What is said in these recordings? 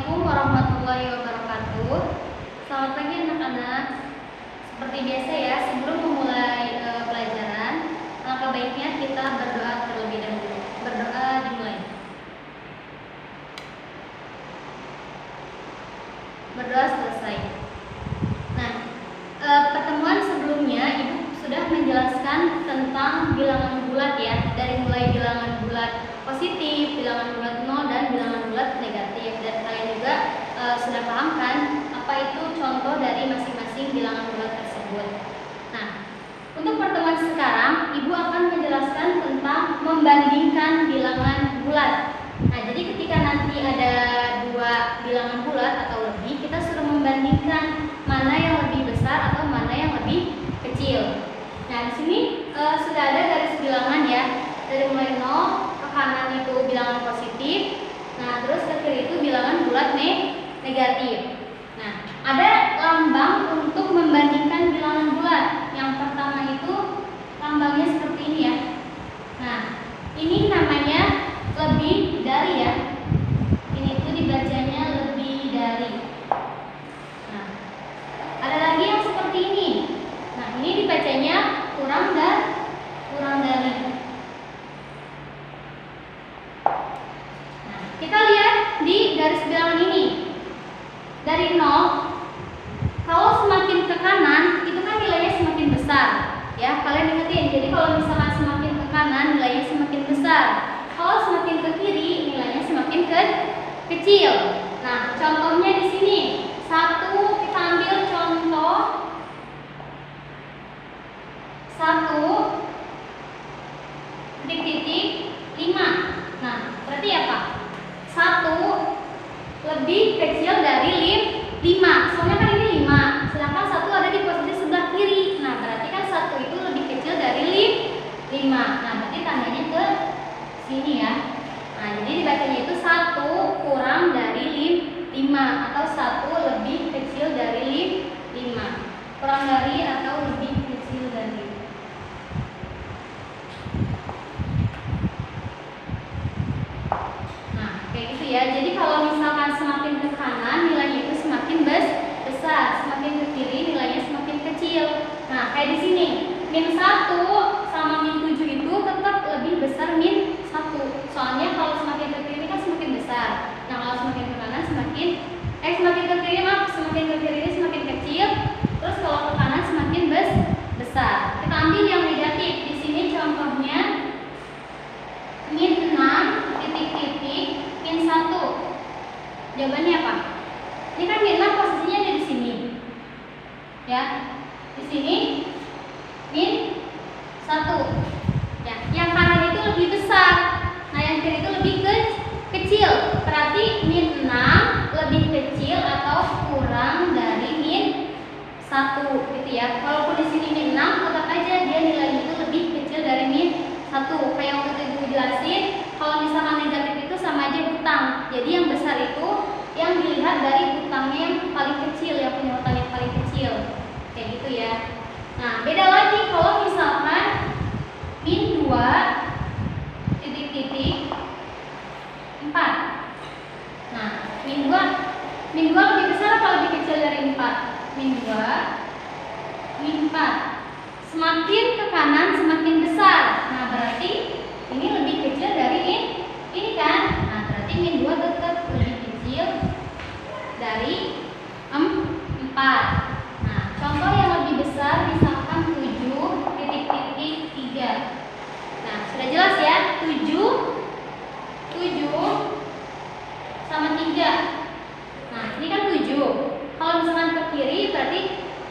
Assalamualaikum warahmatullahi wabarakatuh. Selamat pagi anak-anak. Seperti biasa ya, sebelum memulai pelajaran, alangkah baiknya kita berdoa terlebih dahulu. Berdoa dimulai. Berdoa selesai. Nah, pertemuan sebelumnya Ibu sudah menjelaskan tentang bilangan bulat ya, dari mulai bilangan bulat positif, bilangan bulat 0 dan bilangan bulat negatif. Dan kalian juga sudah paham kan apa itu contoh dari masing-masing bilangan bulat tersebut. Nah, untuk pertemuan sekarang Ibu akan menjelaskan tentang membandingkan bilangan bulat. Nah, jadi ketika nanti ada dua bilangan bulat atau lebih, kita suruh membandingkan mana yang lebih besar atau mana yang lebih kecil. Nah, di sini sudah ada garis bilangan ya, dari mulai 0 ke kanan itu bilangan positif. Nah, terus ke kiri itu bilangan bulat negatif. Nah, ada lambang untuk membandingkan bilangan bulat. Yang pertama itu lambangnya seperti ini ya. Nah, ini namanya lebih dari ya. Ini tuh dibacanya lebih dari. Nah, ada lagi yang seperti ini. Nah, ini dibacanya kurang dari. Nah, kita lihat di garis bilangan ini. Dari 0, kalau semakin ke kanan itu kan nilainya semakin besar ya, kalian ingetin. Jadi kalau misalnya semakin ke kanan nilainya semakin besar, kalau semakin ke kiri nilainya semakin kecil. Nah, contohnya di sini satu, kita ambil contoh 1,5. Nah, berarti apa? 1 lebih kecil dari 5. Soalnya kan ini 5, sedangkan 1 ada di posisi sebelah kiri. Nah, berarti kan 1 itu lebih kecil dari 5. Nah, berarti tandanya ke sini ya. Nah, jadi dibacanya itu 1 kurang dari 5 atau 1 lebih kecil dari 5. Kurang dari atau lebih kecil dari. Nah, kayak gitu ya. Jadi kalau misalkan semakin ke kanan nilainya itu semakin besar, semakin ke kiri nilainya semakin kecil. Nah, kayak di sini -1 sama -7 itu tetap lebih besar -1. Soalnya kalau semakin ke kiri kan semakin besar. Nah, kalau semakin ke kanan semakin ke kiri ini semakin kecil. Terus kalau ke kanan semakin besar. Kita ambil yang negatif. Di sini contohnya -6 -1. Jawabannya apa? Ini kan -6 posisinya ada di sini. Ya. Di sini -1. Ya, yang kanan itu lebih besar. Nah, yang kiri itu lebih kecil. Berarti -6 lebih kecil atau kurang dari -1 gitu ya. Walaupun di sini -6 tetap aja dia nilainya itu lebih kecil dari -1. Kayak waktu itu Ibu jelasin, kalau misalkan negatif itu sama aja hutang. Jadi yang besar itu yang dilihat dari hutangnya yang paling kecil, yang punya hutang yang paling kecil. Kayak gitu ya. Nah, beda lagi kalau misalkan -2 4. Nah, -2 lebih besar atau lebih kecil dari 4? -2 4. Semakin ke kanan semakin besar. Nah, berarti ini lebih kecil dari ini kan? Nah, berarti -2 tetap lebih kecil dari 4. Nah, contoh yang lebih besar misalkan 7,3. Nah, sudah jelas ya? 7 sama 3. Nah, ini kan 7. Kalau misalkan ke kiri berarti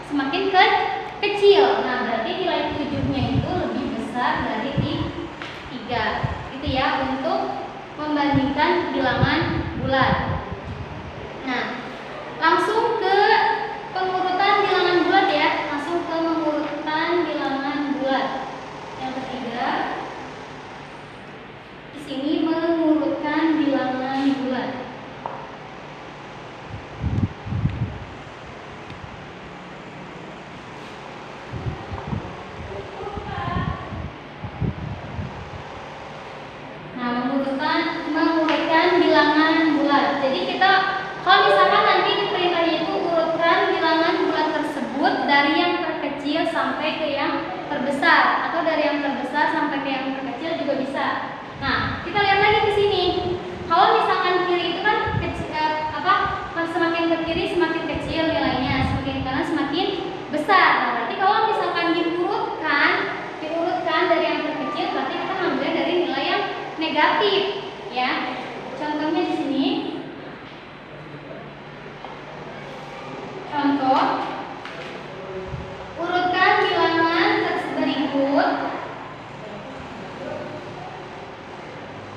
semakin kecil. Nah, berarti nilai 7-nya itu lebih besar dari 3. Itu ya untuk membandingkan bilangan bulat. Nah, langsung ke pengurutan bilangan bulat ya. Langsung ke pengurutan bilangan bulat. Yang ketiga, di sini mengurutkan bilangan bulat. Nah, mengurutkan bilangan bulat. Kalau misalkan nanti di perintahnya itu urutkan bilangan bulat tersebut dari yang terkecil sampai ke yang terbesar, atau dari yang terbesar sampai ke yang terkecil juga bisa. Nah, kita lihat lagi ke sini. Kalau misalkan kiri itu kan semakin ke kiri semakin kecil nilainya, semakin ke kanan semakin besar. Nah, berarti kalau misalkan diurutkan dari yang terkecil, berarti kita ngambil dari nilai yang negatif, ya. Contohnya di sini. Contoh, urutkan bilangan berikut.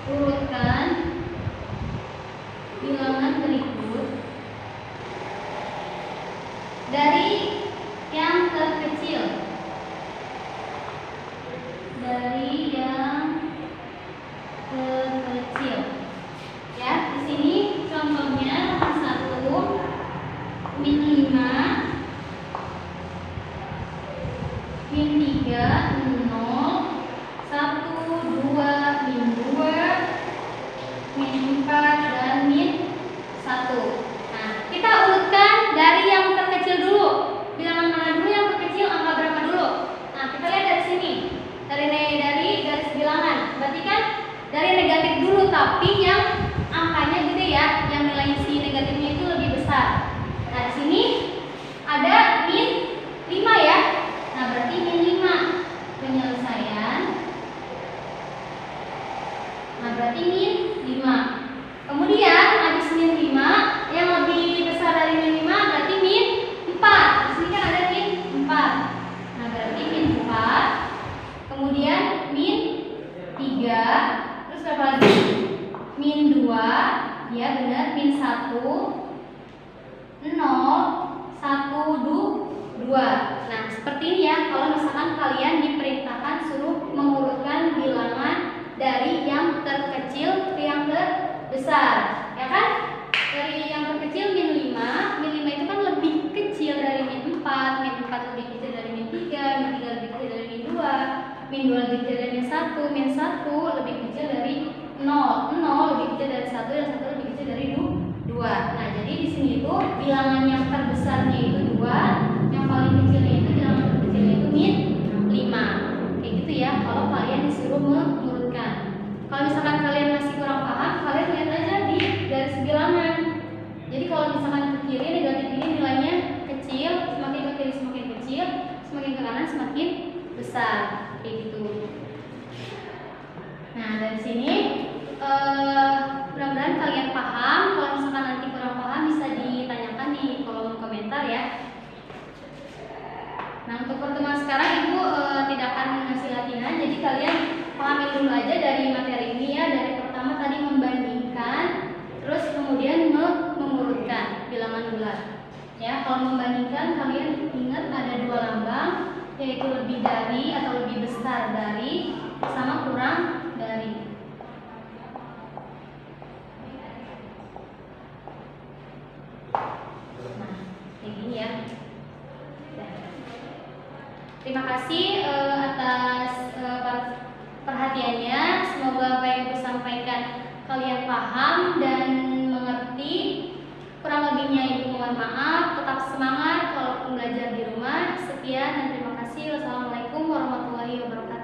Urutkan bilangan berikut dari yang terkecil. Dari yang terkecil. Ya, di sini contohnya nomor 1 min 5 min 3 0 1 2 min 2 min 4 dan min 1. Nah, kita urutkan dari yang terkecil dulu. Bilangan mana dulu yang terkecil, angka berapa dulu? Nah, kita lihat dari sini. Dari garis bilangan. Berarti kan dari negatif dulu, tapi yang angkanya gede ya, yang nilai si negatifnya itu lebih besar. Nah, di sini ada min 5 ya. Nah, berarti min 5 penyelesaian. Nah, berarti min 5. Kemudian habis min 5, yang lebih besar dari min 5 berarti min 4. Di sini kan ada min 4. Nah, berarti min 4. Kemudian min 3. Terus berapa lagi? Min 2. Ya, benar, min 1. 0 1 2. Nah, seperti ini ya. Kalau misalkan kalian diperintahkan suruh mengurutkan bilangan dari yang terkecil ke yang terbesar, ya kan? Dari yang terkecil min 5. Min 5 itu kan lebih kecil dari min 4. Min 4 lebih kecil dari min 3. Min 3 lebih kecil dari min 2. Min 2 lebih kecil dari min 1. Min 1 lebih kecil dari 0. 0 lebih kecil dari 1 dan 1 lebih kecil dari 2. Nah, jadi di sini itu bilangan yang terbesarnya itu 2, yang paling kecilnya itu bilangan terkecilnya itu min 5. Kayak gitu ya, kalau kalian disuruh mengurutkan. Kalau misalkan kalian masih kurang paham, kalian lihat aja di garis bilangan. Jadi kalau misalkan ke kiri negatif ini nilainya kecil, semakin ke kiri semakin kecil, semakin ke kanan semakin besar, kayak gitu. Nah, dari sini mudah-mudahan kalian paham. Kalau misalkan nanti kurang paham bisa ditanyakan di kolom komentar ya. Nah, untuk pertemuan sekarang Ibu tidak akan ngasih latihan, jadi kalian pahamin dulu aja dari materi ini ya. Dari pertama tadi membandingkan, terus kemudian mengurutkan bilangan bulat. Ya, kalau membandingkan kalian ingat ada 2 lambang, yaitu lebih dari atau lebih besar dari sama kurang dari. Nah, kayak gini ya. Terima kasih atas perhatiannya. Semoga apa yang aku sampaikan kalian paham dan mengerti. Kurang lebihnya Ibu mohon maaf. Tetap semangat kalau belajar di rumah. Sekian dan terima kasih. Wassalamualaikum warahmatullahi wabarakatuh.